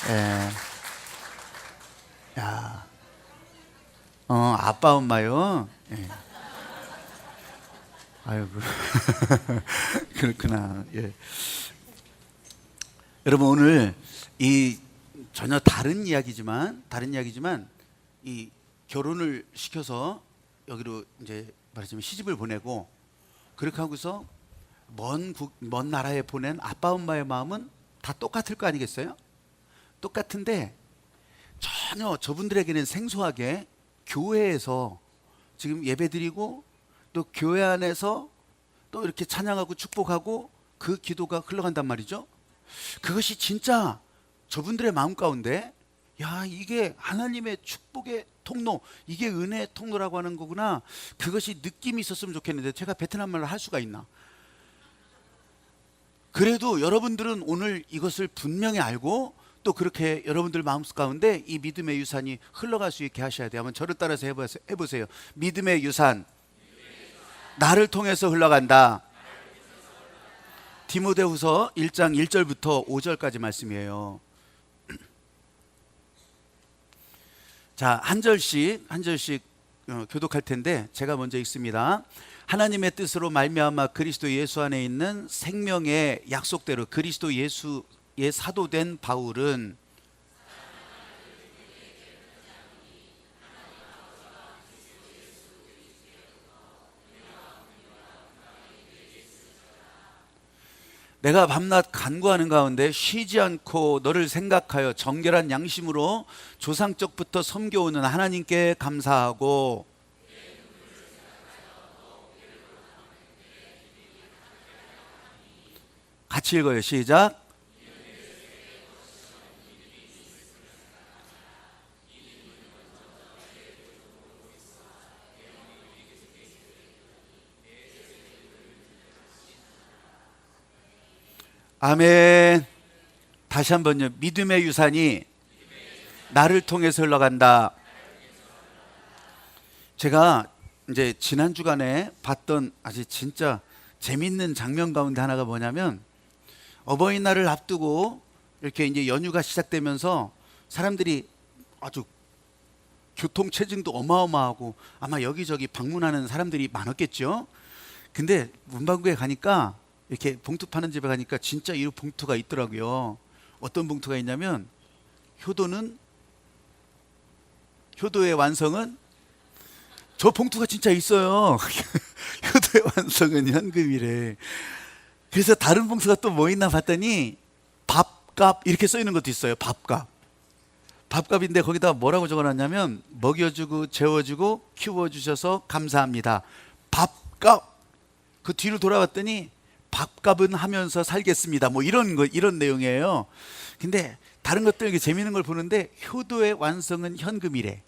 예. 야, 아빠 엄마요. 예. 아이고, 그렇구나. 예. 여러분 오늘 이 전혀 다른 이야기지만 이 결혼을 시켜서 여기로 이제 말하자면 시집을 보내고 그렇게 하고서 먼 나라에 보낸 아빠 엄마의 마음은 다 똑같을 거 아니겠어요? 똑같은데 전혀 저분들에게는 생소하게 교회에서 지금 예배드리고 또 교회 안에서 또 이렇게 찬양하고 축복하고 그 기도가 흘러간단 말이죠. 그것이 진짜 저분들의 마음 가운데 야, 이게 하나님의 축복의 통로, 이게 은혜의 통로라고 하는 거구나. 그것이 느낌이 있었으면 좋겠는데 제가 베트남 말을 할 수가 있나? 그래도 여러분들은 오늘 이것을 분명히 알고 또 그렇게 여러분들 마음속 가운데 이 믿음의 유산이 흘러갈 수 있게 하셔야 돼요. 한번 저를 따라서 해보세요. 믿음의 유산, 나를 통해서 흘러간다. 디모데후서 1장 1절부터 5절까지 말씀이에요. 자, 한 절씩 교독할 텐데 제가 먼저 읽습니다. 하나님의 뜻으로 말미암아 그리스도 예수 안에 있는 생명의 약속대로 그리스도 예수의 사도된 바울은 내가 밤낮 간구하는 가운데 쉬지 않고 너를 생각하여 정결한 양심으로 조상적부터 섬겨오는 하나님께 감사하고, 같이 읽어요. 시작. 아멘. 다시 한번요. 믿음의 유산이 나를 통해서 흘러간다. 제가 이제 지난 주간에 봤던 아주 진짜 재밌는 장면 가운데 하나가 뭐냐면 어버이날을 앞두고 이렇게 이제 연휴가 시작되면서 사람들이 아주 교통체증도 어마어마하고 아마 여기저기 방문하는 사람들이 많았겠죠. 근데 문방구에 가니까 이렇게 봉투 파는 집에 가니까 진짜 이 봉투가 있더라고요. 어떤 봉투가 있냐면 효도의 완성은 저 봉투가 진짜 있어요. 효도의 완성은 현금이래. 그래서 다른 봉투가 또 뭐 있나 봤더니 밥값 이렇게 써 있는 것도 있어요. 밥값인데 거기다 뭐라고 적어놨냐면 먹여주고 재워주고 키워주셔서 감사합니다. 밥값. 그 뒤로 돌아봤더니 밥값은 하면서 살겠습니다. 뭐 이런 내용이에요. 근데 다른 것들 이렇게 재미있는 걸 보는데 효도의 완성은 현금이래.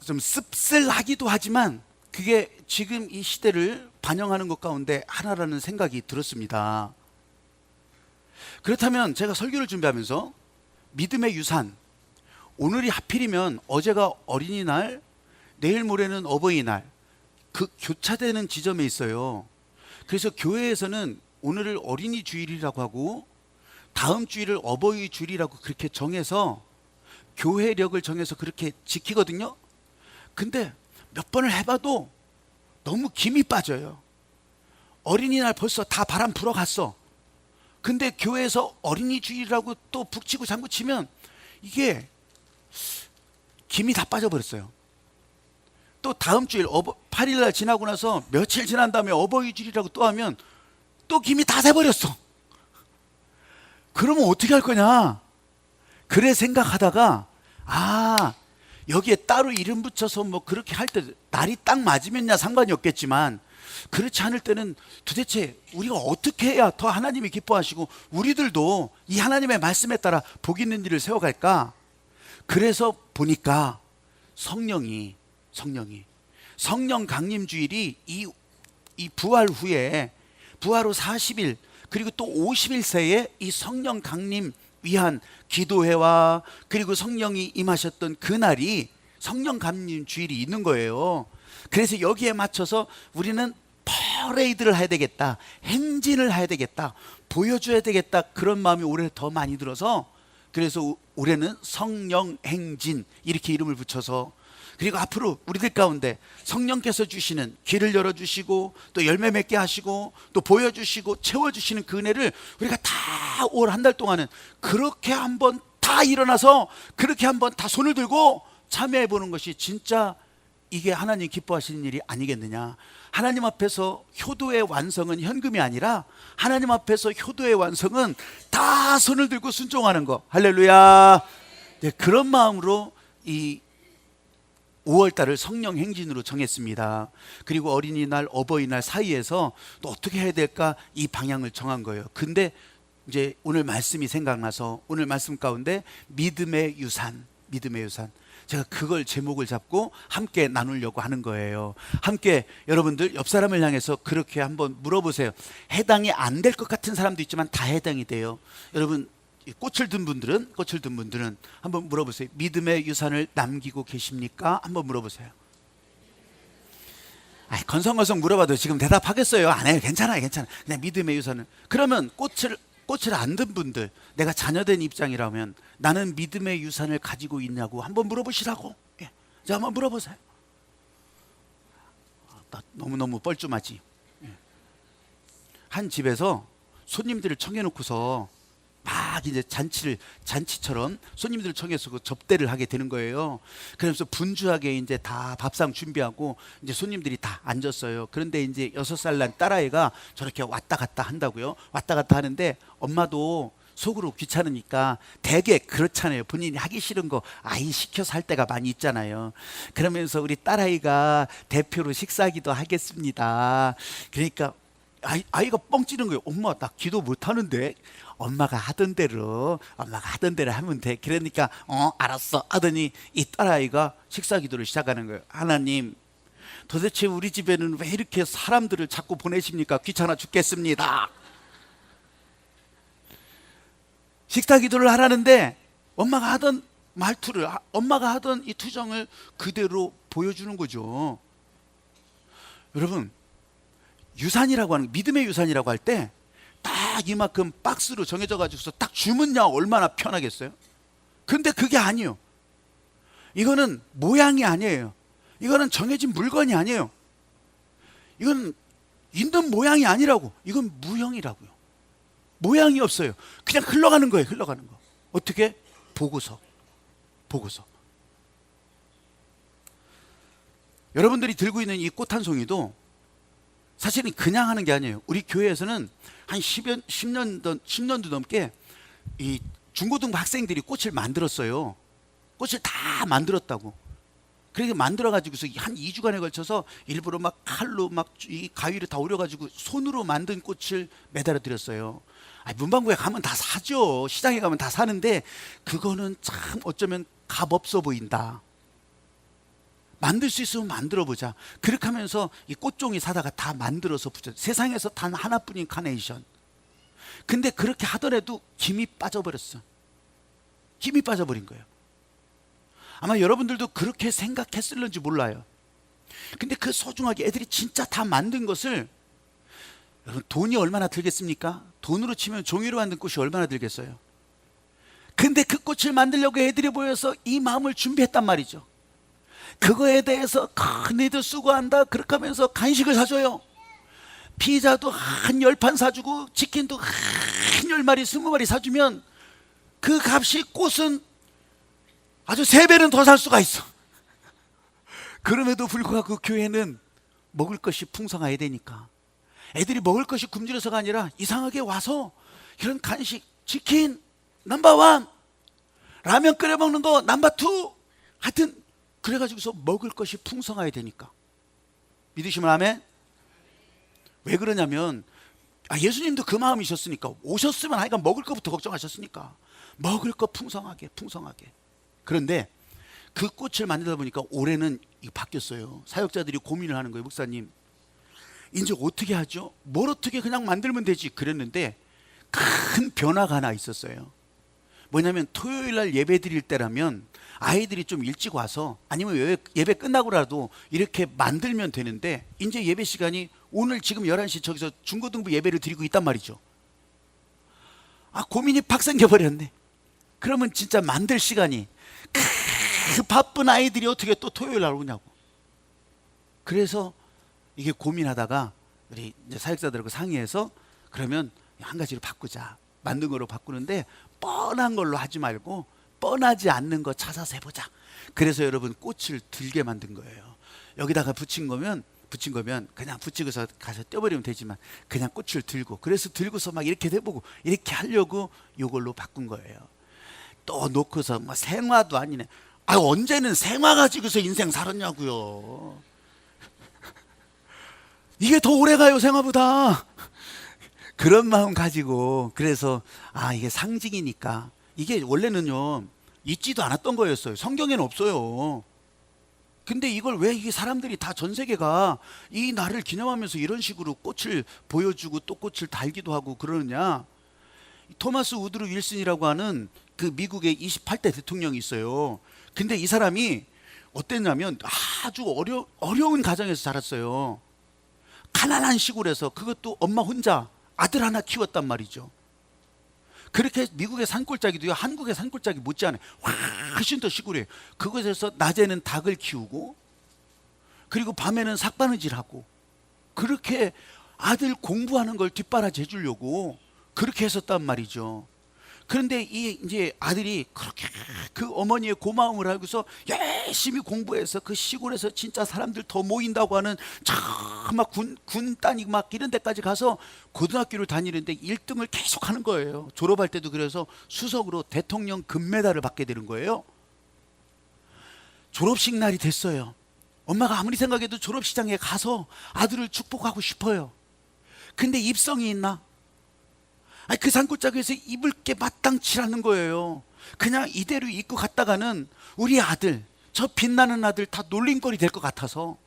좀 씁쓸하기도 하지만 그게 지금 이 시대를 반영하는 것 가운데 하나라는 생각이 들었습니다. 그렇다면 제가 설교를 준비하면서 믿음의 유산, 오늘이 하필이면 어제가 어린이날, 내일 모레는 어버이날, 그 교차되는 지점에 있어요. 그래서 교회에서는 오늘을 어린이 주일이라고 하고 다음 주일을 어버이 주일이라고 그렇게 정해서 교회력을 정해서 그렇게 지키거든요. 근데 몇 번을 해봐도 너무 김이 빠져요. 어린이날 벌써 다 바람 불어갔어. 근데 교회에서 어린이 주일이라고 또 북치고 장구치면 이게 김이 다 빠져버렸어요. 또 다음 주일 8일날 지나고 나서 며칠 지난 다음에 어버이 주일이라고 또 하면 또 김이 다 새버렸어. 그러면 어떻게 할 거냐? 그래 생각하다가 여기에 따로 이름 붙여서 뭐 그렇게 할 때 날이 딱 맞으면야 상관이 없겠지만 그렇지 않을 때는 도대체 우리가 어떻게 해야 더 하나님이 기뻐하시고 우리들도 이 하나님의 말씀에 따라 복 있는 일을 세워갈까? 그래서 보니까 성령 강림 주일이 이 부활 후에 부활 후 40일 그리고 또 50일 이 성령 강림 위한 기도회와 그리고 성령이 임하셨던 그날이 성령 강림 주일이 있는 거예요. 그래서 여기에 맞춰서 우리는 퍼레이드를 해야 되겠다, 행진을 해야 되겠다, 보여줘야 되겠다, 그런 마음이 올해 더 많이 들어서, 그래서 올해는 성령 행진 이렇게 이름을 붙여서, 그리고 앞으로 우리들 가운데 성령께서 주시는 길을 열어주시고 또 열매 맺게 하시고 또 보여주시고 채워주시는 그 은혜를 우리가 다 올 한 달 동안은 그렇게 한번 다 일어나서 그렇게 한번 다 손을 들고 참여해 보는 것이 진짜 이게 하나님 기뻐하시는 일이 아니겠느냐. 하나님 앞에서 효도의 완성은 현금이 아니라 하나님 앞에서 효도의 완성은 다 손을 들고 순종하는 거. 할렐루야. 네, 그런 마음으로 이 5월달을 성령 행진으로 정했습니다. 그리고 어린이날, 어버이날 사이에서 또 어떻게 해야 될까 이 방향을 정한 거예요. 근데 이제 오늘 말씀이 생각나서 오늘 말씀 가운데 믿음의 유산, 믿음의 유산, 제가 그걸 제목을 잡고 함께 나누려고 하는 거예요. 함께 여러분들 옆 사람을 향해서 그렇게 한번 물어보세요. 해당이 안 될 것 같은 사람도 있지만 다 해당이 돼요. 여러분 꽃을 든 분들은 한번 물어보세요. 믿음의 유산을 남기고 계십니까? 한번 물어보세요. 건성건성 물어봐도 지금 대답하겠어요? 안 해요. 괜찮아요. 그냥 믿음의 유산을. 그러면 꽃을 안 든 분들, 내가 자녀된 입장이라면 나는 믿음의 유산을 가지고 있냐고 한번 물어보시라고. 예. 자, 한번 물어보세요. 나 너무너무 뻘쭘하지. 예. 한 집에서 손님들을 청해놓고서 막 이제 잔치처럼 손님들을 청해서 그 접대를 하게 되는 거예요. 그래서 분주하게 이제 다 밥상 준비하고 이제 손님들이 다 앉았어요. 그런데 이제 6살 난 딸아이가 저렇게 왔다 갔다 한다고요. 왔다 갔다 하는데 엄마도 속으로 귀찮으니까 되게 그렇잖아요. 본인이 하기 싫은 거 아이 시켜서 할 때가 많이 있잖아요. 그러면서 우리 딸아이가 대표로 식사기도 하겠습니다. 그러니까 아이가 뻥 찌는 거예요. 엄마 나 기도 못하는데. 엄마가 하던 대로 하면 돼. 그러니까 알았어 하더니 이 딸아이가 식사 기도를 시작하는 거예요. 하나님, 도대체 우리 집에는 왜 이렇게 사람들을 자꾸 보내십니까? 귀찮아 죽겠습니다. 식사 기도를 하라는데 엄마가 하던 말투를, 엄마가 하던 이 투정을 그대로 보여주는 거죠. 여러분, 유산이라고 하는, 믿음의 유산이라고 할 때 딱 이만큼 박스로 정해져 가지고서 딱 주면야 얼마나 편하겠어요? 근데 그게 아니에요. 이거는 모양이 아니에요. 이거는 정해진 물건이 아니에요. 이건 있는 모양이 아니라고. 이건 무형이라고요. 모양이 없어요. 그냥 흘러가는 거예요. 흘러가는 거. 어떻게? 보고서. 여러분들이 들고 있는 이 꽃 한 송이도 사실은 그냥 하는 게 아니에요. 우리 교회에서는 한 10년도 넘게 이 중고등부 학생들이 꽃을 만들었어요. 꽃을 다 만들었다고. 그렇게 만들어가지고서 한 2주간에 걸쳐서 일부러 막 칼로 막 이 가위를 다 오려가지고 손으로 만든 꽃을 매달아 드렸어요. 문방구에 가면 다 사죠. 시장에 가면 다 사는데 그거는 참 어쩌면 값없어 보인다. 만들 수 있으면 만들어보자. 그렇게 하면서 이 꽃종이 사다가 다 만들어서 붙여. 세상에서 단 하나뿐인 카네이션. 근데 그렇게 하더라도 김이 빠져버렸어. 김이 빠져버린 거예요. 아마 여러분들도 그렇게 생각했을는지 몰라요. 근데 그 소중하게 애들이 진짜 다 만든 것을, 여러분 돈이 얼마나 들겠습니까? 돈으로 치면 종이로 만든 꽃이 얼마나 들겠어요? 근데 그 꽃을 만들려고 애들이 모여서 이 마음을 준비했단 말이죠. 그거에 대해서 너희들 수고한다 그렇게 하면서 간식을 사줘요. 피자도 한 10판 사주고 치킨도 한 10마리 20마리 사주면 그 값이 꽃은 아주 3배는 더 살 수가 있어. 그럼에도 불구하고 교회는 먹을 것이 풍성해야 되니까 애들이 먹을 것이 굶주려서가 아니라 이상하게 와서 이런 간식, 치킨 넘버1, 라면 끓여 먹는 거 넘버2, 하여튼 그래가지고서 먹을 것이 풍성해야 되니까. 믿으시면 아멘? 왜 그러냐면 예수님도 그 마음이셨으니까. 오셨으면 하여간 먹을 것부터 걱정하셨으니까. 먹을 것 풍성하게. 그런데 그 꽃을 만들다 보니까 올해는 바뀌었어요. 사역자들이 고민을 하는 거예요. 목사님, 이제 어떻게 하죠? 뭘 어떻게 그냥 만들면 되지? 그랬는데 큰 변화가 하나 있었어요. 뭐냐면 토요일 날 예배 드릴 때라면 아이들이 좀 일찍 와서, 아니면 예배 끝나고라도 이렇게 만들면 되는데, 이제 예배 시간이 오늘 지금 11시 저기서 중고등부 예배를 드리고 있단 말이죠. 고민이 팍 생겨버렸네. 그러면 진짜 만들 시간이, 그 바쁜 아이들이 어떻게 또 토요일 날 오냐고. 그래서 이게 고민하다가 우리 이제 사역자들하고 상의해서 그러면 한 가지로 바꾸자. 만든 거로 바꾸는데 뻔한 걸로 하지 말고 뻔하지 않는 거 찾아서 해보자. 그래서 여러분 꽃을 들게 만든 거예요. 여기다가 붙인 거면 그냥 붙이고서 가서 떼버리면 되지만 그냥 꽃을 들고, 그래서 들고서 막 이렇게 해보고 이렇게 하려고 이걸로 바꾼 거예요. 또 놓고서 뭐 생화도 아니네. 언제는 생화 가지고서 인생 살았냐고요. 이게 더 오래 가요, 생화보다. 그런 마음 가지고, 그래서 이게 상징이니까. 이게 원래는요 있지도 않았던 거였어요. 성경에는 없어요. 근데 이걸 왜 이게 사람들이 다 전 세계가 이 날을 기념하면서 이런 식으로 꽃을 보여주고 또 꽃을 달기도 하고 그러느냐? 토마스 우드로 윌슨이라고 하는 그 미국의 28대 대통령이 있어요. 근데 이 사람이 어땠냐면 아주 어려운 가정에서 자랐어요. 가난한 시골에서, 그것도 엄마 혼자 아들 하나 키웠단 말이죠. 그렇게 미국의 산골짜기도요 한국의 산골짜기 못지않아요. 훨씬 더 시골이에요. 그곳에서 낮에는 닭을 키우고 그리고 밤에는 삭바느질하고, 그렇게 아들 공부하는 걸 뒷바라지 해주려고 그렇게 했었단 말이죠. 그런데 이제 아들이 그렇게 그 어머니의 고마움을 알고서 열심히 공부해서 그 시골에서 진짜 사람들 더 모인다고 하는 막 군 단위 막 이런 데까지 가서 고등학교를 다니는데 1등을 계속 하는 거예요. 졸업할 때도 그래서 수석으로 대통령 금메달을 받게 되는 거예요. 졸업식 날이 됐어요. 엄마가 아무리 생각해도 졸업식장에 가서 아들을 축복하고 싶어요. 근데 입성이 있나? 그 산골짜기에서 입을 게 마땅치 않은 거예요. 그냥 이대로 입고 갔다가는 우리 아들, 저 빛나는 아들 다 놀림거리 될 것 같아서.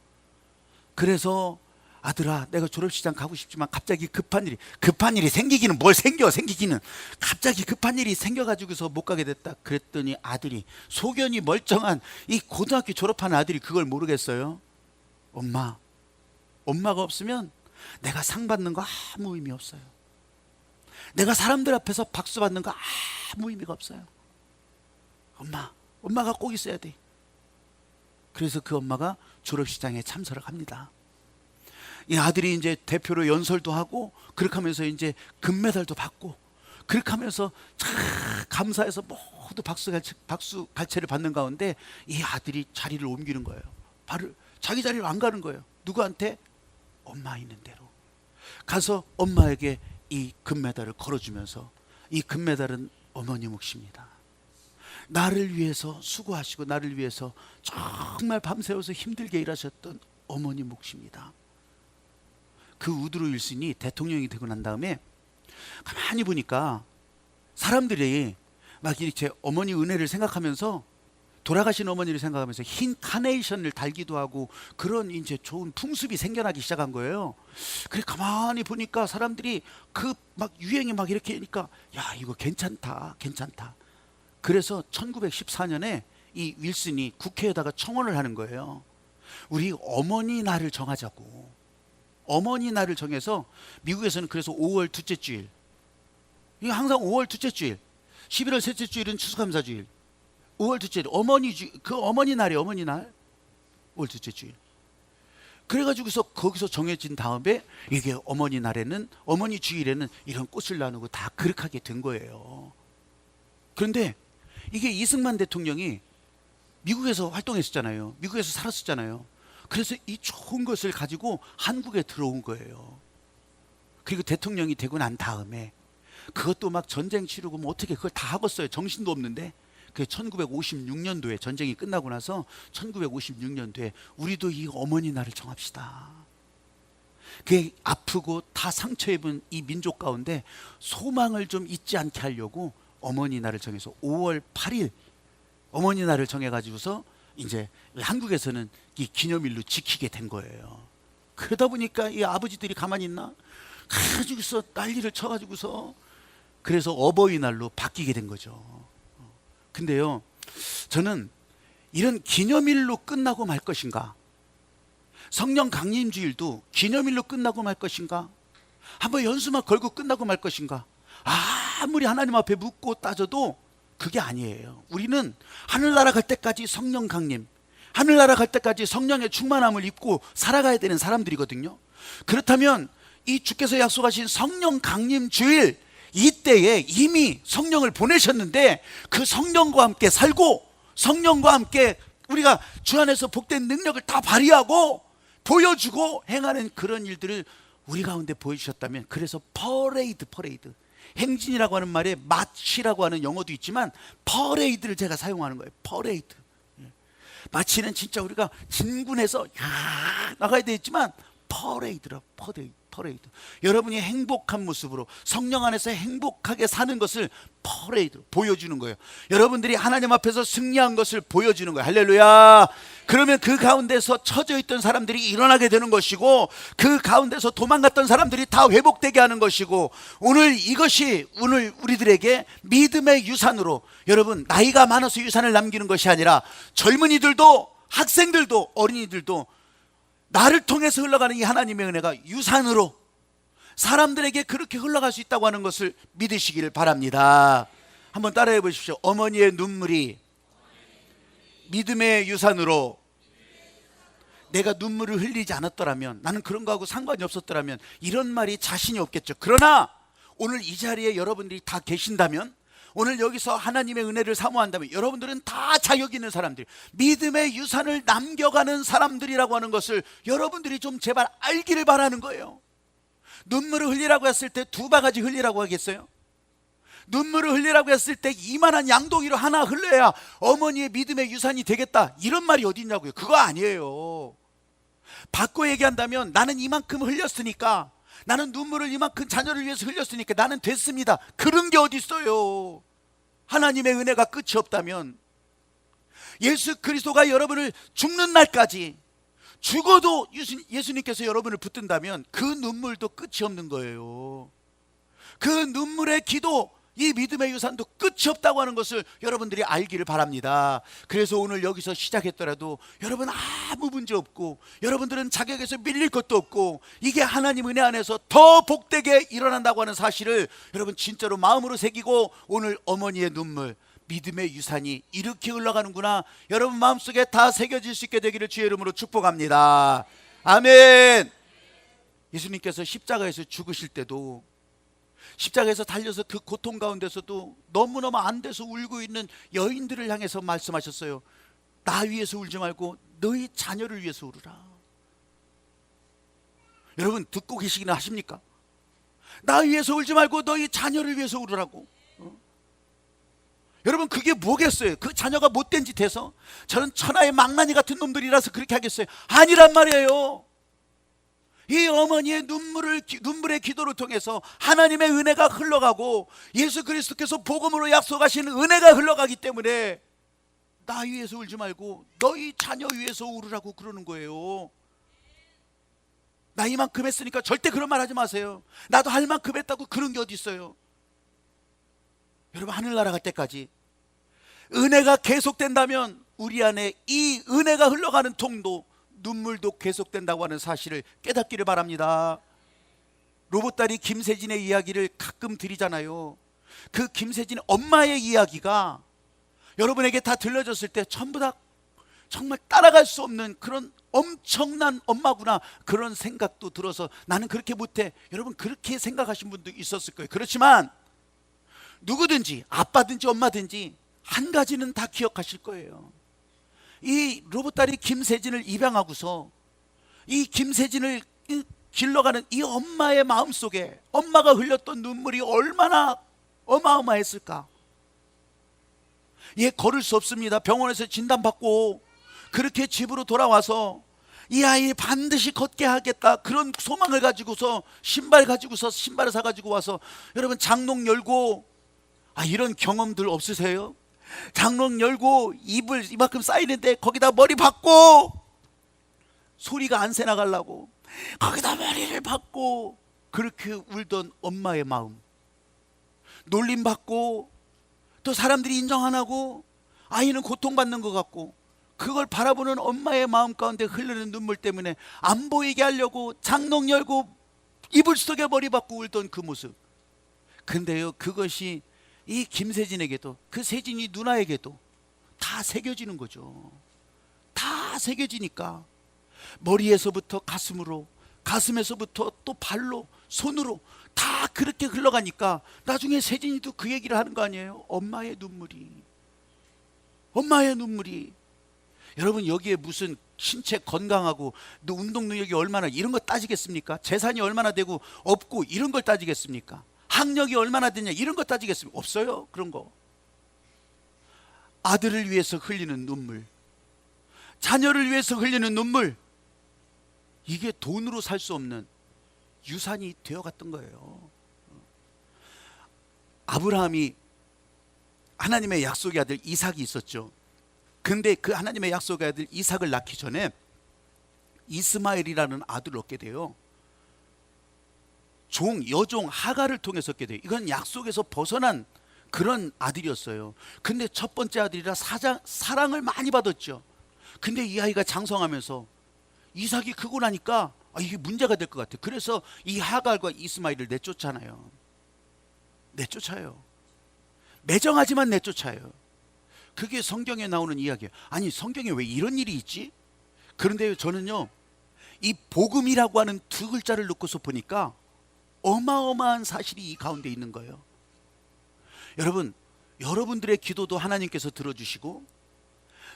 그래서 아들아, 내가 졸업식장 가고 싶지만 갑자기 급한 일이 생기기는 뭘 생기기는 갑자기 급한 일이 생겨가지고서 못 가게 됐다. 그랬더니 아들이, 소견이 멀쩡한 이 고등학교 졸업한 아들이 그걸 모르겠어요. 엄마가 없으면 내가 상 받는 거 아무 의미 없어요. 내가 사람들 앞에서 박수 받는 거 아무 의미가 없어요. 엄마가 꼭 있어야 돼. 그래서 그 엄마가 졸업식장에 참석을 합니다. 이 아들이 이제 대표로 연설도 하고 그렇게 하면서 이제 금메달도 받고 그렇게 하면서 감사해서 모두 박수 갈채를 받는 가운데 이 아들이 자리를 옮기는 거예요. 바로 자기 자리로 안 가는 거예요. 누구한테? 엄마 있는 대로 가서 엄마에게 이 금메달을 걸어주면서, 이 금메달은 어머니 몫입니다. 나를 위해서 수고하시고 나를 위해서 정말 밤새워서 힘들게 일하셨던 어머니 몫입니다. 그 우드로 윌슨이 대통령이 되고 난 다음에 가만히 보니까 사람들이 막 이렇게 어머니 은혜를 생각하면서, 돌아가신 어머니를 생각하면서 흰 카네이션을 달기도 하고 그런 이제 좋은 풍습이 생겨나기 시작한 거예요. 그래 가만히 보니까 사람들이 그 막 유행이 막 이렇게 하니까 야, 이거 괜찮다. 그래서 1914년에 이 윌슨이 국회에다가 청원을 하는 거예요. 우리 어머니 날을 정하자고. 어머니 날을 정해서, 미국에서는 그래서 5월 둘째 주일, 이게 항상 5월 둘째 주일, 11월 셋째 주일은 추수감사주일, 5월 둘째 주일, 그 어머니 날이 어머니 날, 5월 둘째 주일. 그래가지고서 거기서 정해진 다음에 이게 어머니 날에는, 어머니 주일에는 이런 꽃을 나누고 다 그렇게 하게 된 거예요. 그런데 이게 이승만 대통령이 미국에서 활동했었잖아요. 미국에서 살았었잖아요. 그래서 이 좋은 것을 가지고 한국에 들어온 거예요. 그리고 대통령이 되고 난 다음에 그것도 막 전쟁 치르고 뭐 어떻게 그걸 다 하겠어요. 정신도 없는데. 그 1956년도에 전쟁이 끝나고 나서 1956년도에 우리도 이 어머니 날을 정합시다. 그 아프고 다 상처 입은 이 민족 가운데 소망을 좀 잊지 않게 하려고 어머니 날을 정해서 5월 8일 어머니 날을 정해가지고서 이제 한국에서는 이 기념일로 지키게 된 거예요. 그러다 보니까 이 아버지들이 가만히 있나? 가지고서 난리를 쳐가지고서 그래서 어버이날로 바뀌게 된 거죠. 근데요, 저는 이런 기념일로 끝나고 말 것인가? 성령 강림주일도 기념일로 끝나고 말 것인가? 한번 연수막 걸고 끝나고 말 것인가? 아무리 하나님 앞에 묻고 따져도 그게 아니에요. 우리는 하늘나라 갈 때까지 성령 강림, 하늘나라 갈 때까지 성령의 충만함을 입고 살아가야 되는 사람들이거든요. 그렇다면 이 주께서 약속하신 성령 강림 주일, 이때에 이미 성령을 보내셨는데 그 성령과 함께 살고 성령과 함께 우리가 주 안에서 복된 능력을 다 발휘하고 보여주고 행하는 그런 일들을 우리 가운데 보여주셨다면, 그래서 퍼레이드, 행진이라고 하는 말에 마치라고 하는 영어도 있지만 퍼레이드를 제가 사용하는 거예요. 퍼레이드. 마치는 진짜 우리가 진군해서 나가야 되겠지만 퍼레이드라, 퍼레이드. 여러분이 행복한 모습으로 성령 안에서 행복하게 사는 것을 퍼레이드로 보여주는 거예요. 여러분들이 하나님 앞에서 승리한 것을 보여주는 거예요. 할렐루야. 그러면 그 가운데서 처져 있던 사람들이 일어나게 되는 것이고, 그 가운데서 도망갔던 사람들이 다 회복되게 하는 것이고, 오늘 이것이 오늘 우리들에게 믿음의 유산으로, 여러분 나이가 많아서 유산을 남기는 것이 아니라 젊은이들도 학생들도 어린이들도 나를 통해서 흘러가는 이 하나님의 은혜가 유산으로 사람들에게 그렇게 흘러갈 수 있다고 하는 것을 믿으시기를 바랍니다. 한번 따라해 보십시오. 어머니의 눈물이 믿음의 유산으로, 내가 눈물을 흘리지 않았더라면, 나는 그런 거하고 상관이 없었더라면 이런 말이 자신이 없겠죠. 그러나 오늘 이 자리에 여러분들이 다 계신다면, 오늘 여기서 하나님의 은혜를 사모한다면 여러분들은 다 자격 있는 사람들, 믿음의 유산을 남겨가는 사람들이라고 하는 것을 여러분들이 좀 제발 알기를 바라는 거예요. 눈물을 흘리라고 했을 때 두 바가지 흘리라고 하겠어요? 눈물을 흘리라고 했을 때 이만한 양동이로 하나 흘려야 어머니의 믿음의 유산이 되겠다, 이런 말이 어디 있냐고요. 그거 아니에요. 바꿔 얘기한다면 나는 이만큼 흘렸으니까, 나는 눈물을 이만큼 자녀를 위해서 흘렸으니까 나는 됐습니다, 그런 게 어디 있어요. 하나님의 은혜가 끝이 없다면, 예수 그리스도가 여러분을 죽는 날까지, 죽어도 예수님께서 여러분을 붙든다면 그 눈물도 끝이 없는 거예요. 그 눈물의 기도, 이 믿음의 유산도 끝이 없다고 하는 것을 여러분들이 알기를 바랍니다. 그래서 오늘 여기서 시작했더라도 여러분 아무 문제 없고, 여러분들은 자격에서 밀릴 것도 없고, 이게 하나님 은혜 안에서 더 복되게 일어난다고 하는 사실을 여러분 진짜로 마음으로 새기고, 오늘 어머니의 눈물, 믿음의 유산이 이렇게 흘러가는구나, 여러분 마음속에 다 새겨질 수 있게 되기를 주의 이름으로 축복합니다. 아멘. 예수님께서 십자가에서 죽으실 때도, 십자가에서 달려서 그 고통 가운데서도 너무너무 안 돼서 울고 있는 여인들을 향해서 말씀하셨어요. 나 위해서 울지 말고 너희 자녀를 위해서 울으라. 여러분 듣고 계시기는 하십니까? 나 위해서 울지 말고 너희 자녀를 위해서 울으라고. 여러분 그게 뭐겠어요? 그 자녀가 못된 짓 해서 저는 천하의 망나니 같은 놈들이라서 그렇게 하겠어요? 아니란 말이에요. 이 어머니의 눈물의 기도를 통해서 하나님의 은혜가 흘러가고, 예수 그리스도께서 복음으로 약속하신 은혜가 흘러가기 때문에 나 위해서 울지 말고 너희 자녀 위해서 울으라고 그러는 거예요. 나 이만큼 했으니까 절대 그런 말 하지 마세요. 나도 할 만큼 했다고 그런 게 어디 있어요. 여러분 하늘나라 갈 때까지 은혜가 계속된다면 우리 안에 이 은혜가 흘러가는 통도, 눈물도 계속된다고 하는 사실을 깨닫기를 바랍니다. 로봇다리 김세진의 이야기를 가끔 드리잖아요. 그 김세진 엄마의 이야기가 여러분에게 다 들려졌을 때 전부 다 정말 따라갈 수 없는 그런 엄청난 엄마구나, 그런 생각도 들어서 나는 그렇게 못해, 여러분 그렇게 생각하신 분도 있었을 거예요. 그렇지만 누구든지 아빠든지 엄마든지 한 가지는 다 기억하실 거예요. 이 로봇다리 김세진을 입양하고서 이 김세진을 길러가는 이 엄마의 마음속에 엄마가 흘렸던 눈물이 얼마나 어마어마했을까. 얘 걸을 수 없습니다. 병원에서 진단받고 그렇게 집으로 돌아와서 이 아이 반드시 걷게 하겠다, 그런 소망을 가지고서 신발을 사가지고 와서, 여러분 장롱 열고, 이런 경험들 없으세요? 장롱 열고 이불 이만큼 쌓이는데 거기다 머리 박고, 소리가 안 새나가려고 거기다 머리를 박고 그렇게 울던 엄마의 마음, 놀림받고 또 사람들이 인정 안 하고 아이는 고통받는 것 같고, 그걸 바라보는 엄마의 마음 가운데 흐르는 눈물 때문에 안 보이게 하려고 장롱 열고 이불 속에 머리 박고 울던 그 모습, 근데요, 그것이 이 김세진에게도, 그 세진이 누나에게도 다 새겨지는 거죠. 다 새겨지니까 머리에서부터 가슴으로, 가슴에서부터 또 발로, 손으로 다 그렇게 흘러가니까 나중에 세진이도 그 얘기를 하는 거 아니에요? 엄마의 눈물이, 엄마의 눈물이. 여러분, 여기에 무슨 신체 건강하고 너 운동 능력이 얼마나, 이런 거 따지겠습니까? 재산이 얼마나 되고 없고 이런 걸 따지겠습니까? 학력이 얼마나 되냐 이런 거 따지겠습니까? 없어요, 그런 거. 아들을 위해서 흘리는 눈물, 자녀를 위해서 흘리는 눈물, 이게 돈으로 살 수 없는 유산이 되어갔던 거예요. 아브라함이 하나님의 약속의 아들 이삭이 있었죠. 근데 그 하나님의 약속의 아들 이삭을 낳기 전에 이스마엘이라는 아들을 얻게 돼요. 여종 하갈을 통해서 얻게 돼요. 이건 약속에서 벗어난 그런 아들이었어요. 근데 첫 번째 아들이라 사랑을 많이 받았죠. 근데 이 아이가 장성하면서 이삭이 크고 나니까 이게 문제가 될 것 같아요. 그래서 이 하갈과 이스마엘을 내쫓잖아요. 내쫓아요. 매정하지만 내쫓아요. 그게 성경에 나오는 이야기예요. 아니, 성경에 왜 이런 일이 있지? 그런데 저는요, 이 복음이라고 하는 두 글자를 놓고서 보니까 어마어마한 사실이 이 가운데 있는 거예요. 여러분, 여러분들의 기도도 하나님께서 들어주시고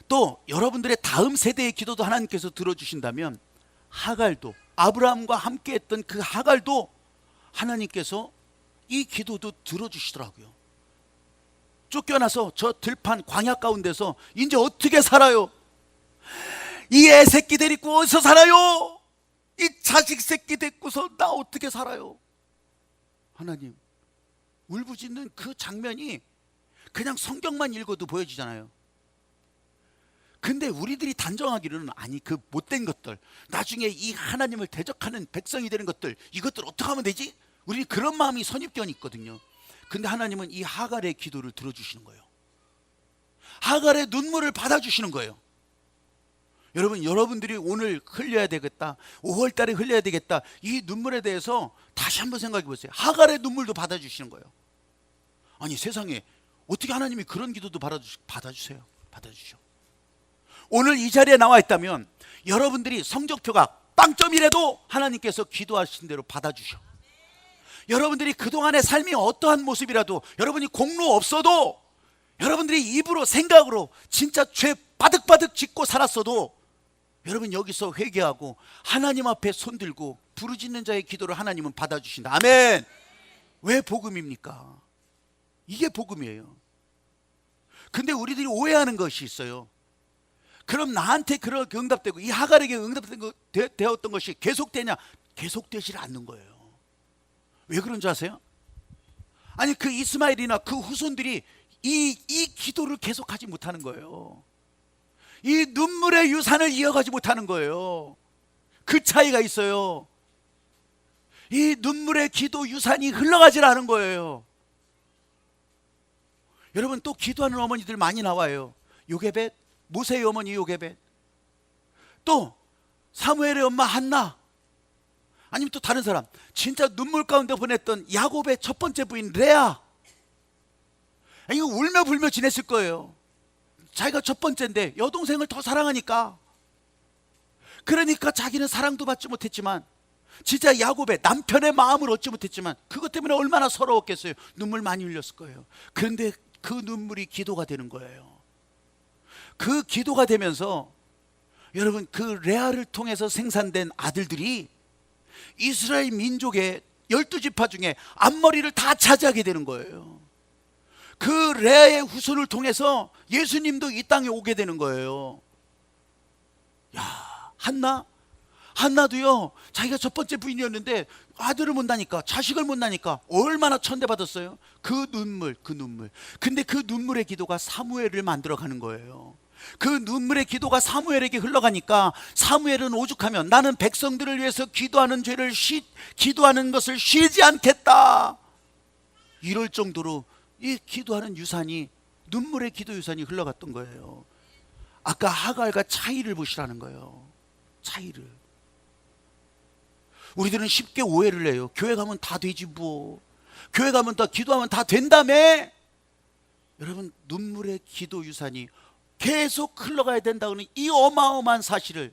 또 여러분들의 다음 세대의 기도도 하나님께서 들어주신다면 하갈도, 아브라함과 함께 했던 그 하갈도 하나님께서 이 기도도 들어주시더라고요. 쫓겨나서 저 들판 광야 가운데서 이제 어떻게 살아요? 이 애 새끼 데리고 어디서 살아요? 이 자식 새끼 데리고서 나 어떻게 살아요? 하나님, 울부짖는 그 장면이 그냥 성경만 읽어도 보여지잖아요. 근데 우리들이 단정하기로는, 아니, 그 못된 것들, 나중에 이 하나님을 대적하는 백성이 되는 것들, 이것들 어떻게 하면 되지? 우리는 그런 마음이 선입견이 있거든요. 근데 하나님은 이 하갈의 기도를 들어주시는 거예요. 하갈의 눈물을 받아주시는 거예요. 여러분, 여러분들이 오늘 흘려야 되겠다, 5월 달에 흘려야 되겠다, 이 눈물에 대해서 다시 한번 생각해 보세요. 하갈의 눈물도 받아주시는 거예요. 아니, 세상에 어떻게 하나님이 그런 기도도 받아주세요. 받아주셔. 오늘 이 자리에 나와 있다면 여러분들이 성적표가 빵점이라도 하나님께서 기도하신 대로 받아주셔. 여러분들이 그동안의 삶이 어떠한 모습이라도, 여러분이 공로 없어도, 여러분들이 입으로 생각으로 진짜 죄 바득바득 짓고 살았어도, 여러분 여기서 회개하고 하나님 앞에 손들고 부르짖는 자의 기도를 하나님은 받아주신다. 아멘. 왜 복음입니까? 이게 복음이에요. 근데 우리들이 오해하는 것이 있어요. 그럼 나한테 그렇게 응답되고 이 하갈에게 응답되었던 것이 계속되냐? 계속되질 않는 거예요. 왜 그런 줄 아세요? 아니, 그 이스마엘이나 그 후손들이 이 기도를 계속하지 못하는 거예요. 이 눈물의 유산을 이어가지 못하는 거예요. 그 차이가 있어요. 이 눈물의 기도 유산이 흘러가질 않은 거예요. 여러분, 또 기도하는 어머니들 많이 나와요. 요게벳, 모세의 어머니 요게벳, 또 사무엘의 엄마 한나, 아니면 또 다른 사람, 진짜 눈물 가운데 보냈던 야곱의 첫 번째 부인 레아. 이거 울며 불며 지냈을 거예요. 자기가 첫 번째인데 여동생을 더 사랑하니까. 그러니까 자기는 사랑도 받지 못했지만, 진짜 야곱의 남편의 마음을 얻지 못했지만 그것 때문에 얼마나 서러웠겠어요. 눈물 많이 흘렸을 거예요. 그런데 그 눈물이 기도가 되는 거예요. 그 기도가 되면서 여러분, 그 레아를 통해서 생산된 아들들이 이스라엘 민족의 12지파 중에 앞머리를 다 차지하게 되는 거예요. 그 레아의 후손을 통해서 예수님도 이 땅에 오게 되는 거예요. 야, 한나도요, 자기가 첫 번째 부인이었는데 아들을 못 낳으니까, 자식을 못 낳으니까 얼마나 천대받았어요. 그 눈물. 근데 그 눈물의 기도가 사무엘을 만들어가는 거예요. 그 눈물의 기도가 사무엘에게 흘러가니까 사무엘은 오죽하면 나는 백성들을 위해서 기도하는 것을 쉬지 않겠다, 이럴 정도로 이 기도하는 유산이, 눈물의 기도 유산이 흘러갔던 거예요. 아까 하갈과 차이를 보시라는 거예요. 차이를. 우리들은 쉽게 오해를 해요. 교회 가면 다 되지 뭐, 교회 가면 다 기도하면 다 된다며. 여러분, 눈물의 기도 유산이 계속 흘러가야 된다는 이 어마어마한 사실을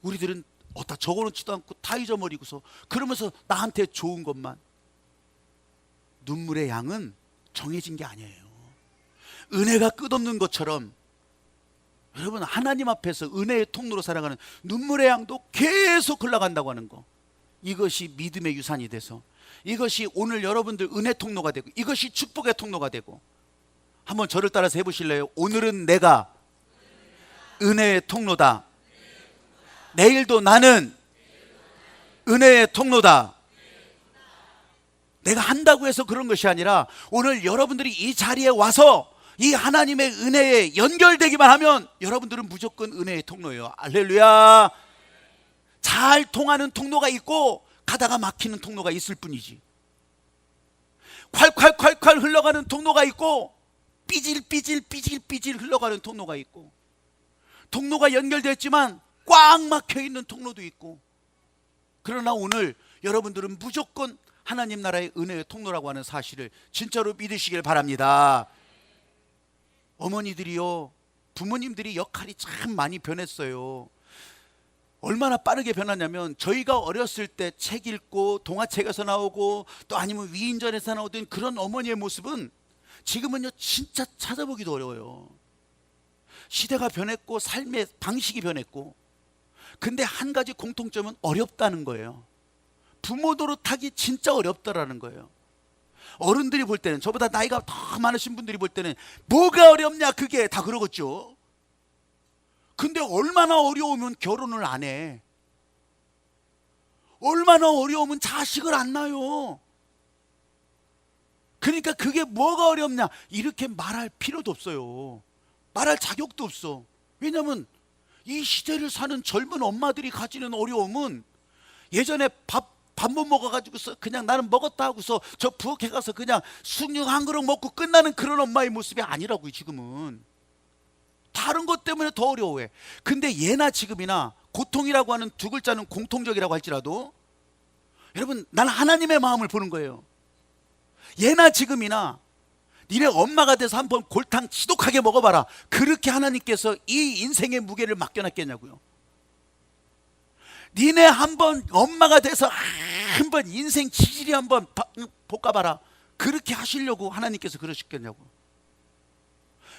우리들은 어디다 적어놓지도 않고 다 잊어버리고서 그러면서 나한테 좋은 것만. 눈물의 양은 정해진 게 아니에요. 은혜가 끝없는 것처럼 여러분, 하나님 앞에서 은혜의 통로로 살아가는 눈물의 양도 계속 흘러간다고 하는 거, 이것이 믿음의 유산이 돼서, 이것이 오늘 여러분들 은혜 통로가 되고, 이것이 축복의 통로가 되고. 한번 저를 따라서 해보실래요? 오늘은 내가 은혜의 통로다. 내일도 나는 은혜의 통로다. 내가 한다고 해서 그런 것이 아니라 오늘 여러분들이 이 자리에 와서 이 하나님의 은혜에 연결되기만 하면 여러분들은 무조건 은혜의 통로예요. 할렐루야. 잘 통하는 통로가 있고 가다가 막히는 통로가 있을 뿐이지. 콸콸콸콸 흘러가는 통로가 있고 삐질 흘러가는 통로가 있고, 통로가 연결됐지만 꽉 막혀 있는 통로도 있고. 그러나 오늘 여러분들은 무조건 하나님 나라의 은혜의 통로라고 하는 사실을 진짜로 믿으시길 바랍니다. 어머니들이요, 부모님들이 역할이 참 많이 변했어요. 얼마나 빠르게 변하냐면, 저희가 어렸을 때 책 읽고 동화책에서 나오고 또 아니면 위인전에서 나오던 그런 어머니의 모습은 지금은요 진짜 찾아보기도 어려워요. 시대가 변했고 삶의 방식이 변했고, 근데 한 가지 공통점은 어렵다는 거예요. 부모 노릇하기 진짜 어렵다라는 거예요. 어른들이 볼 때는, 저보다 나이가 더 많으신 분들이 볼 때는 뭐가 어렵냐 그게 다 그러겠죠. 근데 얼마나 어려우면 결혼을 안 해? 얼마나 어려우면 자식을 안 낳아요? 그러니까 그게 뭐가 어렵냐 이렇게 말할 필요도 없어요. 말할 자격도 없어. 왜냐하면 이 시대를 사는 젊은 엄마들이 가지는 어려움은, 예전에 밥 못 먹어가지고서 그냥 나는 먹었다 하고서 저 부엌에 가서 그냥 숭늉 한 그릇 먹고 끝나는 그런 엄마의 모습이 아니라고요. 지금은 다른 것 때문에 더 어려워해. 근데 예나 지금이나 고통이라고 하는 두 글자는 공통적이라고 할지라도, 여러분, 나는 하나님의 마음을 보는 거예요. 예나 지금이나 니네 엄마가 돼서 한번 골탕 지독하게 먹어봐라. 그렇게 하나님께서 이 인생의 무게를 맡겨놨겠냐고요. 니네 한번 엄마가 돼서 한번 인생 지질이 한번 볶아봐라. 그렇게 하시려고 하나님께서 그러셨겠냐고.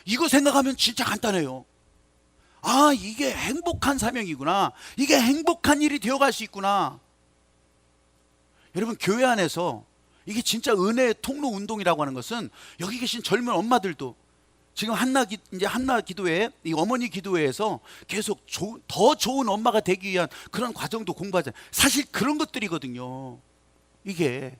이거 생각하면 진짜 간단해요. 아, 이게 행복한 사명이구나. 이게 행복한 일이 되어갈 수 있구나. 여러분, 교회 안에서 이게 진짜 은혜의 통로 운동이라고 하는 것은, 여기 계신 젊은 엄마들도 지금 이제 한나 기도회, 이 어머니 기도회에서 계속 더 좋은 엄마가 되기 위한 그런 과정도 공부하잖아요. 사실 그런 것들이거든요. 이게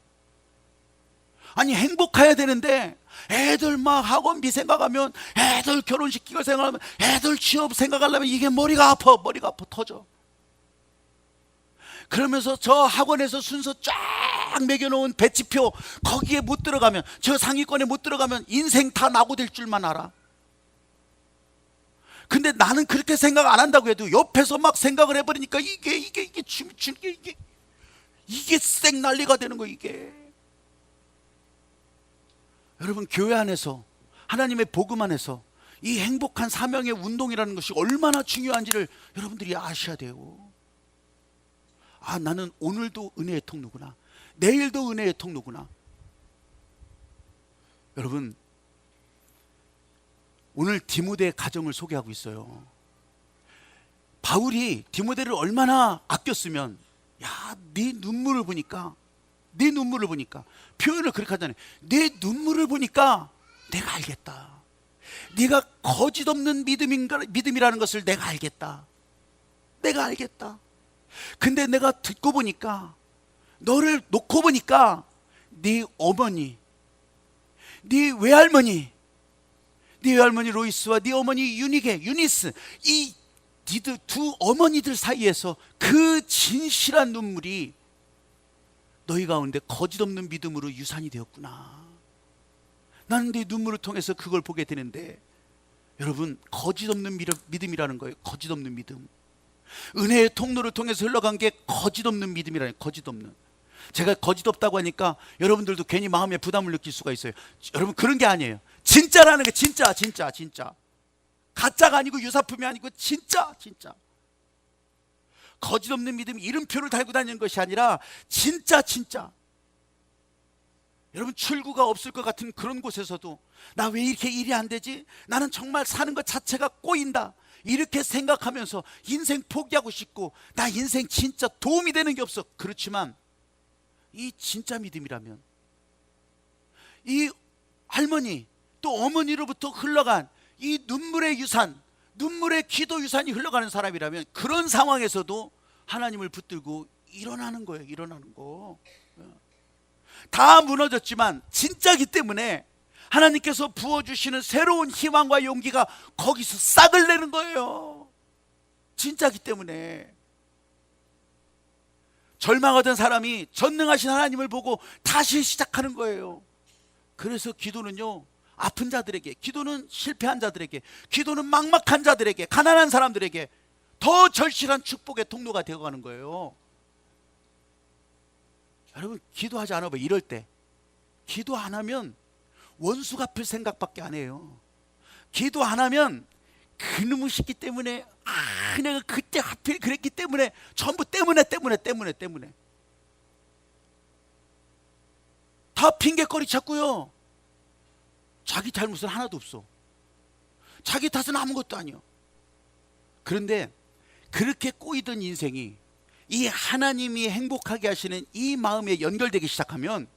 아니, 행복해야 되는데 애들 막 학원비 생각하면, 애들 결혼시키고 생각하면, 애들 취업 생각하려면 이게 머리가 아파 터져. 그러면서 저 학원에서 순서 쫙 매겨놓은 배치표 거기에 못 들어가면, 저 상위권에 못 들어가면 인생 다 낙오될 줄만 알아. 근데 나는 그렇게 생각 안 한다고 해도 옆에서 막 생각을 해버리니까 이게 쌩 난리가 되는 거. 이게 여러분, 교회 안에서 하나님의 복음 안에서 이 행복한 사명의 운동이라는 것이 얼마나 중요한지를 여러분들이 아셔야 돼요. 아, 나는 오늘도 은혜의 통로구나. 내일도 은혜의 통로구나. 여러분, 오늘 디모데의 가정을 소개하고 있어요. 바울이 디모데를 얼마나 아꼈으면, 야, 네 눈물을 보니까 표현을 그렇게 하잖아요. 네 눈물을 보니까 내가 알겠다. 네가 거짓 없는 믿음이라는 것을 내가 알겠다. 근데 내가 듣고 보니까, 너를 놓고 보니까 네 어머니, 네 외할머니 로이스와 네 어머니 유니스, 이 두 어머니들 사이에서 그 진실한 눈물이 너희 가운데 거짓 없는 믿음으로 유산이 되었구나. 나는 네 눈물을 통해서 그걸 보게 되는데, 여러분, 거짓 없는 믿음이라는 거예요. 거짓 없는 믿음. 은혜의 통로를 통해서 흘러간 게 거짓 없는 믿음이라는 거예요. 거짓 없는. 제가 거짓 없다고 하니까 여러분들도 괜히 마음에 부담을 느낄 수가 있어요. 여러분, 그런 게 아니에요. 진짜라는 게 진짜. 가짜가 아니고 유사품이 아니고 진짜. 거짓 없는 믿음이 이름표를 달고 다니는 것이 아니라 진짜. 여러분, 출구가 없을 것 같은 그런 곳에서도 나 왜 이렇게 일이 안 되지? 나는 정말 사는 것 자체가 꼬인다, 이렇게 생각하면서 인생 포기하고 싶고, 나 인생 진짜 도움이 되는 게 없어. 그렇지만 이 진짜 믿음이라면, 이 할머니 또 어머니로부터 흘러간 이 눈물의 유산, 눈물의 기도 유산이 흘러가는 사람이라면, 그런 상황에서도 하나님을 붙들고 일어나는 거예요. 일어나는 거. 다 무너졌지만 진짜기 때문에 하나님께서 부어주시는 새로운 희망과 용기가 거기서 싹을 내는 거예요. 진짜기 때문에. 절망하던 사람이 전능하신 하나님을 보고 다시 시작하는 거예요. 그래서 기도는요, 아픈 자들에게, 기도는 실패한 자들에게, 기도는 막막한 자들에게, 가난한 사람들에게 더 절실한 축복의 통로가 되어가는 거예요. 여러분, 기도하지 않아봐. 이럴 때 기도 안 하면 원수 갚을 생각밖에 안 해요. 기도 안 하면 그놈의 시기 때문에, 내가 그때 하필 그랬기 때문에, 전부 때문에 다 핑계거리 찾고요. 자기 잘못은 하나도 없어. 자기 탓은 아무것도 아니요. 그런데 그렇게 꼬이던 인생이 이 하나님이 행복하게 하시는 이 마음에 연결되기 시작하면,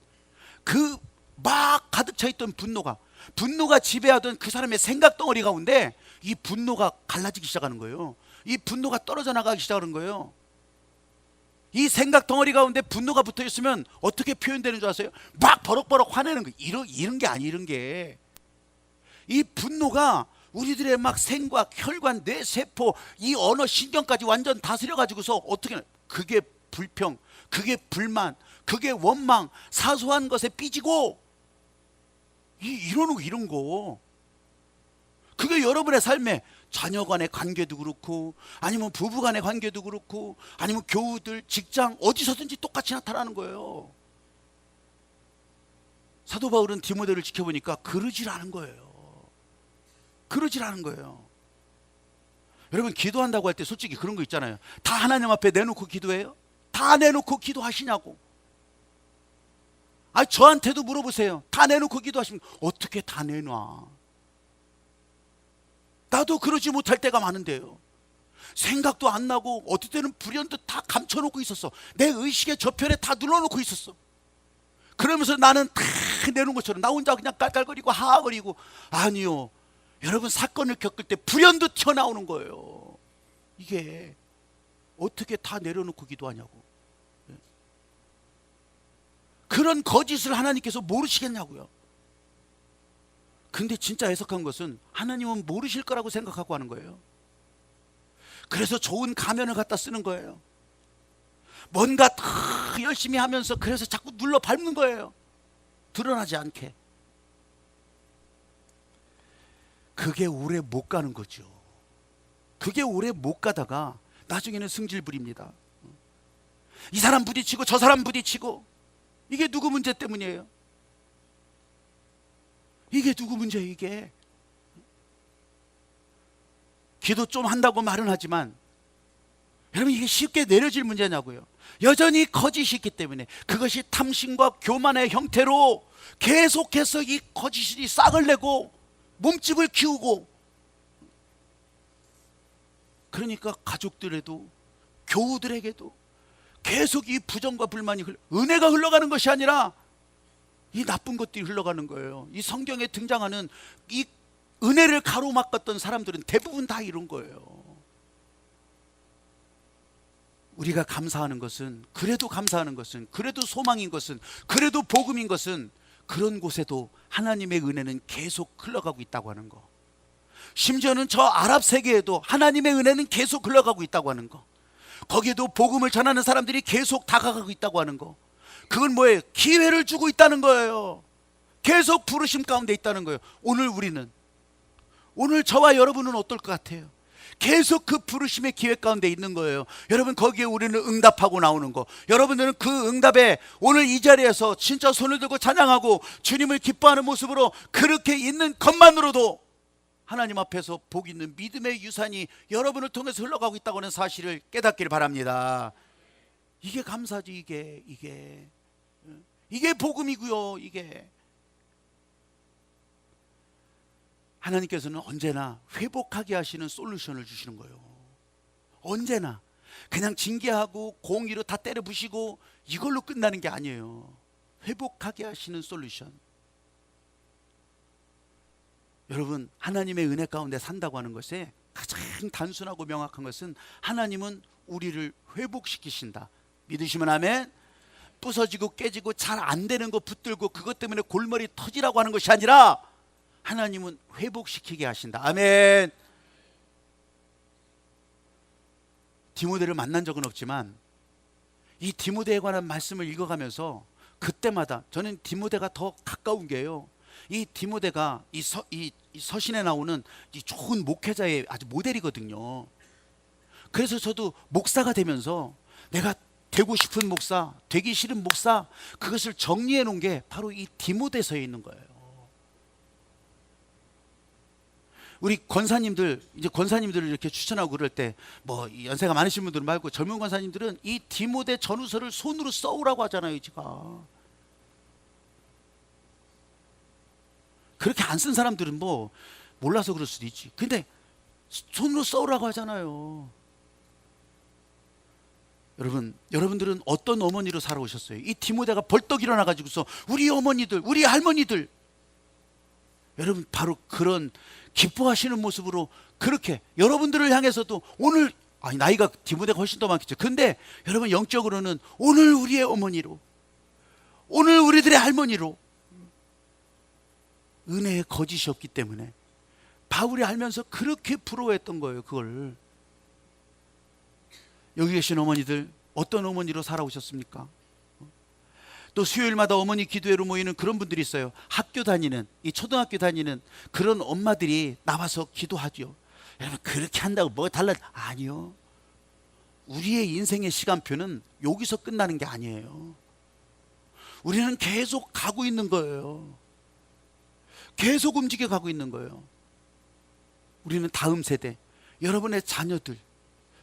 그 막 가득 차있던 분노가 지배하던 그 사람의 생각 덩어리 가운데 이 분노가 갈라지기 시작하는 거예요. 이 분노가 떨어져 나가기 시작하는 거예요. 이 생각 덩어리 가운데 분노가 붙어 있으면 어떻게 표현되는 줄 아세요? 막 버럭버럭 화내는 거. 이런 게 아니, 이런 게. 이 분노가 우리들의 막 생각, 혈관, 뇌, 세포, 이 언어, 신경까지 완전 다스려 가지고서 어떻게, 그게 불평, 그게 불만, 그게 원망, 사소한 것에 삐지고, 이런 거. 그게 여러분의 삶에 자녀 간의 관계도 그렇고, 아니면 부부 간의 관계도 그렇고, 아니면 교우들, 직장, 어디서든지 똑같이 나타나는 거예요. 사도 바울은 디모데를 지켜보니까 그러질 않은 거예요. 여러분, 기도한다고 할 때 솔직히 그런 거 있잖아요. 다 하나님 앞에 내놓고 기도해요? 다 내놓고 기도하시냐고. 저한테도 물어보세요. 다 내놓고 기도하시면 어떻게 다 내놔? 나도 그러지 못할 때가 많은데요. 생각도 안 나고, 어떨 때는 불현듯 다 감춰놓고 있었어. 내 의식의 저편에 다 눌러놓고 있었어. 그러면서 나는 다 내놓은 것처럼 나 혼자 그냥 깔깔거리고 하하거리고. 아니요, 여러분, 사건을 겪을 때 불현듯 튀어나오는 거예요. 이게 어떻게 다 내려놓고 기도하냐고. 그런 거짓을 하나님께서 모르시겠냐고요. 근데 진짜 해석한 것은 하나님은 모르실 거라고 생각하고 하는 거예요. 그래서 좋은 가면을 갖다 쓰는 거예요. 뭔가 다 열심히 하면서 그래서 자꾸 눌러 밟는 거예요. 드러나지 않게. 그게 오래 못 가는 거죠. 그게 오래 못 가다가 나중에는 승질 부립니다. 이 사람 부딪히고 저 사람 부딪히고. 이게 누구 문제 때문이에요? 이게 누구 문제예요? 이게 기도 좀 한다고 말은 하지만, 여러분, 이게 쉽게 내려질 문제냐고요. 여전히 거짓이 있기 때문에, 그것이 탐심과 교만의 형태로 계속해서 이 거짓이 싹을 내고 몸집을 키우고, 그러니까 가족들에도, 교우들에게도 계속 이 부정과 불만이 은혜가 흘러가는 것이 아니라 이 나쁜 것들이 흘러가는 거예요. 이 성경에 등장하는 이 은혜를 가로막았던 사람들은 대부분 다 이런 거예요. 우리가 감사하는 것은, 그래도 감사하는 것은, 그래도 소망인 것은, 그래도 복음인 것은, 그런 곳에도 하나님의 은혜는 계속 흘러가고 있다고 하는 거. 심지어는 저 아랍 세계에도 하나님의 은혜는 계속 흘러가고 있다고 하는 거. 거기에도 복음을 전하는 사람들이 계속 다가가고 있다고 하는 거. 그건 뭐예요? 기회를 주고 있다는 거예요. 계속 부르심 가운데 있다는 거예요. 오늘 우리는, 오늘 저와 여러분은 어떨 것 같아요? 계속 그 부르심의 기획 가운데 있는 거예요. 여러분, 거기에 우리는 응답하고 나오는 거. 여러분들은 그 응답에 오늘 이 자리에서 진짜 손을 들고 찬양하고 주님을 기뻐하는 모습으로 그렇게 있는 것만으로도 하나님 앞에서 복 있는 믿음의 유산이 여러분을 통해서 흘러가고 있다고 하는 사실을 깨닫기를 바랍니다. 이게 감사지. 이게 복음이고요. 이게 하나님께서는 언제나 회복하게 하시는 솔루션을 주시는 거예요. 언제나 그냥 징계하고 공의로 다 때려 부시고 이걸로 끝나는 게 아니에요. 회복하게 하시는 솔루션. 여러분, 하나님의 은혜 가운데 산다고 하는 것에 가장 단순하고 명확한 것은 하나님은 우리를 회복시키신다. 믿으시면 아멘. 부서지고 깨지고 잘 안 되는 거 붙들고 그것 때문에 골머리 터지라고 하는 것이 아니라 하나님은 회복시키게 하신다. 아멘. 디모데를 만난 적은 없지만 이 디모데에 관한 말씀을 읽어가면서 그때마다 저는 디모데가 더 가까운 게요, 이 디모데가 이 서신에 나오는 이 좋은 목회자의 아주 모델이거든요. 그래서 저도 목사가 되면서 내가 되고 싶은 목사, 되기 싫은 목사, 그것을 정리해 놓은 게 바로 이 디모데서에 있는 거예요. 우리 권사님들, 이제 권사님들을 이렇게 추천하고 그럴 때 뭐 연세가 많으신 분들 말고 젊은 권사님들은 이 디모데 전후서를 손으로 써오라고 하잖아요. 제가 그렇게 안 쓴 사람들은 뭐 몰라서 그럴 수도 있지. 근데 손으로 써오라고 하잖아요. 여러분들은 어떤 어머니로 살아오셨어요? 이 디모데가 벌떡 일어나 가지고서 우리 어머니들, 우리 할머니들, 여러분 바로 그런 기뻐하시는 모습으로 그렇게 여러분들을 향해서도 오늘, 아니 나이가 디모데가 훨씬 더 많겠죠. 근데 여러분 영적으로는 오늘 우리의 어머니로, 오늘 우리들의 할머니로 은혜의 거짓이 없기 때문에 바울이 알면서 그렇게 부러워했던 거예요. 그걸. 여기 계신 어머니들, 어떤 어머니로 살아오셨습니까? 또 수요일마다 어머니 기도회로 모이는 그런 분들이 있어요. 학교 다니는, 이 초등학교 다니는 그런 엄마들이 나와서 기도하죠. 여러분 그렇게 한다고 뭐가 달라? 아니요. 우리의 인생의 시간표는 여기서 끝나는 게 아니에요. 우리는 계속 가고 있는 거예요. 계속 움직여 가고 있는 거예요. 우리는 다음 세대, 여러분의 자녀들,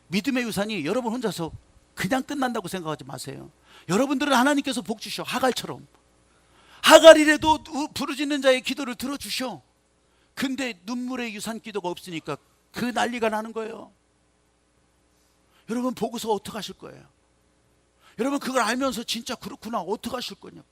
믿음의 유산이 여러분 혼자서 그냥 끝난다고 생각하지 마세요. 여러분들은 하나님께서 복 주셔. 하갈처럼. 하갈이라도 부르짖는 자의 기도를 들어주셔. 근데 눈물의 유산 기도가 없으니까 그 난리가 나는 거예요. 여러분 보고서 어떻게 하실 거예요? 여러분 그걸 알면서 진짜 그렇구나 어떻게 하실 거냐고.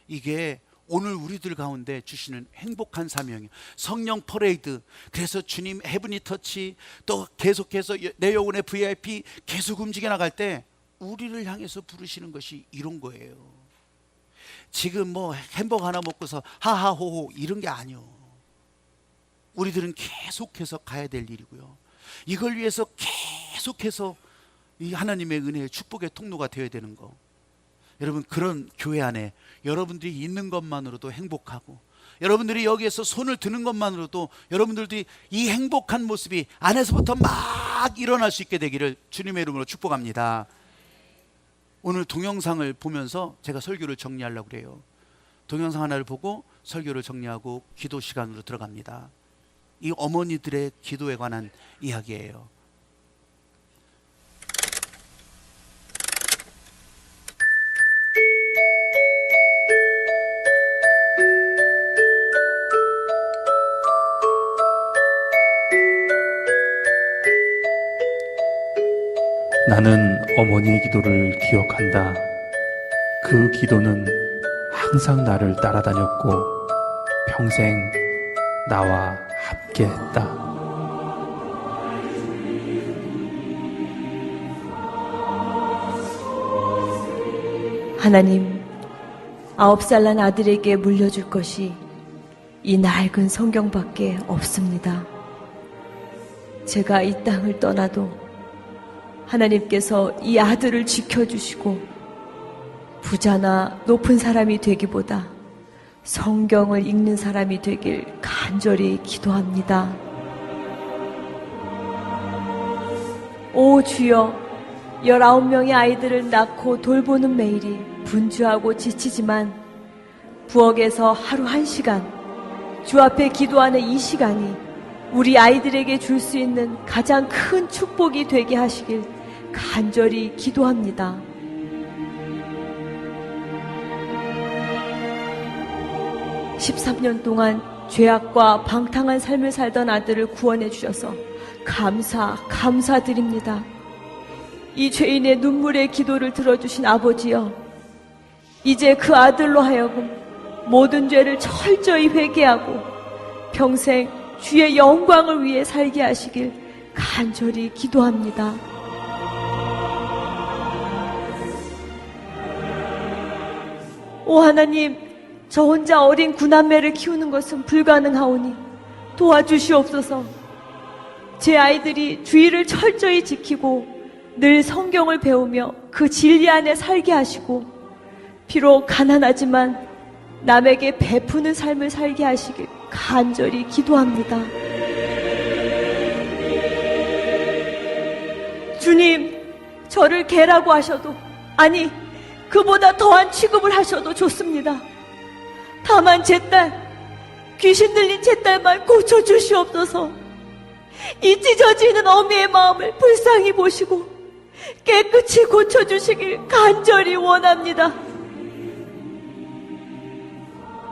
이게 오늘 우리들 가운데 주시는 행복한 사명이에요. 성령 퍼레이드. 그래서 주님 헤브니 터치, 또 계속해서 내 영혼의 VIP 계속 움직여 나갈 때 우리를 향해서 부르시는 것이 이런 거예요. 지금 뭐 햄버거 하나 먹고서 하하호호 이런 게 아니요. 우리들은 계속해서 가야 될 일이고요. 이걸 위해서 계속해서 이 하나님의 은혜의 축복의 통로가 되어야 되는 거. 여러분 그런 교회 안에 여러분들이 있는 것만으로도 행복하고, 여러분들이 여기에서 손을 드는 것만으로도 여러분들도 이 행복한 모습이 안에서부터 막 일어날 수 있게 되기를 주님의 이름으로 축복합니다. 오늘 동영상을 보면서 제가 설교를 정리하려고 그래요. 동영상 하나를 보고 설교를 정리하고 기도 시간으로 들어갑니다. 이 어머니들의 기도에 관한 이야기예요. 나는 어머니의 기도를 기억한다. 그 기도는 항상 나를 따라다녔고 평생 나와 함께했다. 하나님, 9살 난 아들에게 물려줄 것이 이 낡은 성경밖에 없습니다. 제가 이 땅을 떠나도 하나님께서 이 아들을 지켜주시고 부자나 높은 사람이 되기보다 성경을 읽는 사람이 되길 간절히 기도합니다. 오 주여, 19명의 아이들을 낳고 돌보는 매일이 분주하고 지치지만 부엌에서 하루 1시간, 주 앞에 기도하는 이 시간이 우리 아이들에게 줄 수 있는 가장 큰 축복이 되게 하시길 간절히 기도합니다. (13년) 동안 죄악과 방탕한 삶을 살던 아들을 구원해 주셔서 감사드립니다. 이 죄인의 눈물의 기도를 들어주신 아버지여, 이제 그 아들로 하여금 모든 죄를 철저히 회개하고 평생 주의 영광을 위해 살게 하시길 간절히 기도합니다. 오 하나님, 저 혼자 어린 구남매를 키우는 것은 불가능하오니 도와주시옵소서. 제 아이들이 주의를 철저히 지키고 늘 성경을 배우며 그 진리 안에 살게 하시고 비록 가난하지만 남에게 베푸는 삶을 살게 하시길 간절히 기도합니다. 주님, 저를 개라고 하셔도, 아니 그보다 더한 취급을 하셔도 좋습니다. 다만 제 딸, 귀신 들린 제 딸만 고쳐주시옵소서. 이 찢어지는 어미의 마음을 불쌍히 보시고 깨끗이 고쳐주시길 간절히 원합니다.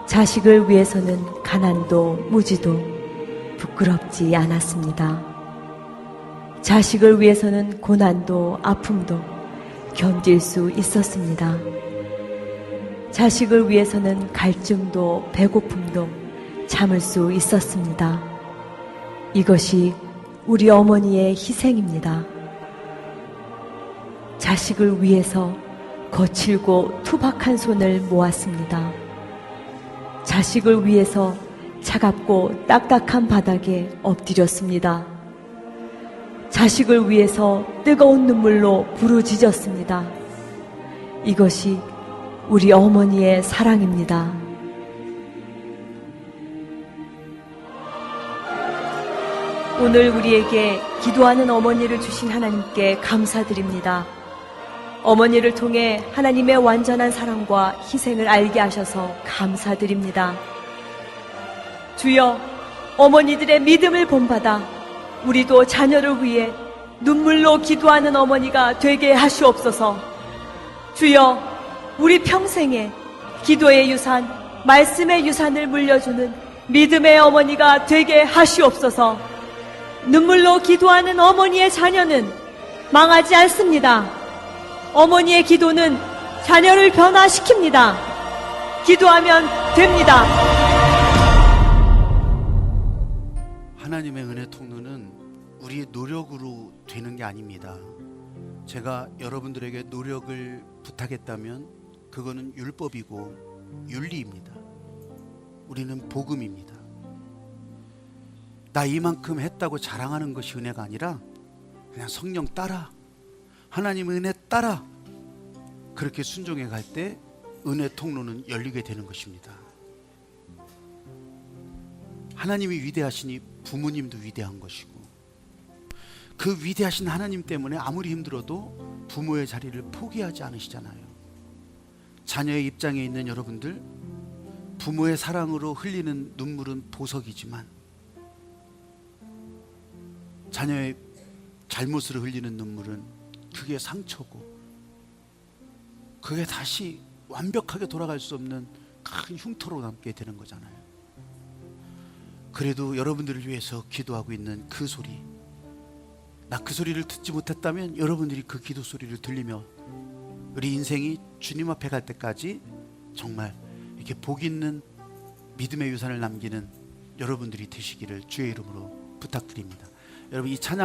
자식을 위해서는 가난도 무지도 부끄럽지 않았습니다. 자식을 위해서는 고난도 아픔도 견딜 수 있었습니다. 자식을 위해서는 갈증도 배고픔도 참을 수 있었습니다. 이것이 우리 어머니의 희생입니다. 자식을 위해서 거칠고 투박한 손을 모았습니다. 자식을 위해서 차갑고 딱딱한 바닥에 엎드렸습니다. 자식을 위해서 뜨거운 눈물로 부르짖었습니다. 이것이 우리 어머니의 사랑입니다. 오늘 우리에게 기도하는 어머니를 주신 하나님께 감사드립니다. 어머니를 통해 하나님의 완전한 사랑과 희생을 알게 하셔서 감사드립니다. 주여, 어머니들의 믿음을 본받아 우리도 자녀를 위해 눈물로 기도하는 어머니가 되게 하시옵소서. 주여, 우리 평생에 기도의 유산, 말씀의 유산을 물려주는 믿음의 어머니가 되게 하시옵소서. 눈물로 기도하는 어머니의 자녀는 망하지 않습니다. 어머니의 기도는 자녀를 변화시킵니다. 기도하면 됩니다. 하나님의 은혜 통로는 우리의 노력으로 되는 게 아닙니다. 제가 여러분들에게 노력을 부탁했다면 그거는 율법이고 윤리입니다. 우리는 복음입니다. 나 이만큼 했다고 자랑하는 것이 은혜가 아니라 그냥 성령 따라, 하나님의 은혜 따라 그렇게 순종해 갈 때 은혜 통로는 열리게 되는 것입니다. 하나님이 위대하시니 부모님도 위대한 것이고, 그 위대하신 하나님 때문에 아무리 힘들어도 부모의 자리를 포기하지 않으시잖아요. 자녀의 입장에 있는 여러분들, 부모의 사랑으로 흘리는 눈물은 보석이지만 자녀의 잘못으로 흘리는 눈물은 그게 상처고, 그게 다시 완벽하게 돌아갈 수 없는 큰 흉터로 남게 되는 거잖아요. 그래도 여러분들을 위해서 기도하고 있는 그 소리, 나 그 소리를 듣지 못했다면 여러분들이 그 기도 소리를 들리며 우리 인생이 주님 앞에 갈 때까지 정말 이렇게 복 있는 믿음의 유산을 남기는 여러분들이 되시기를 주의 이름으로 부탁드립니다. 여러분, 이 찬양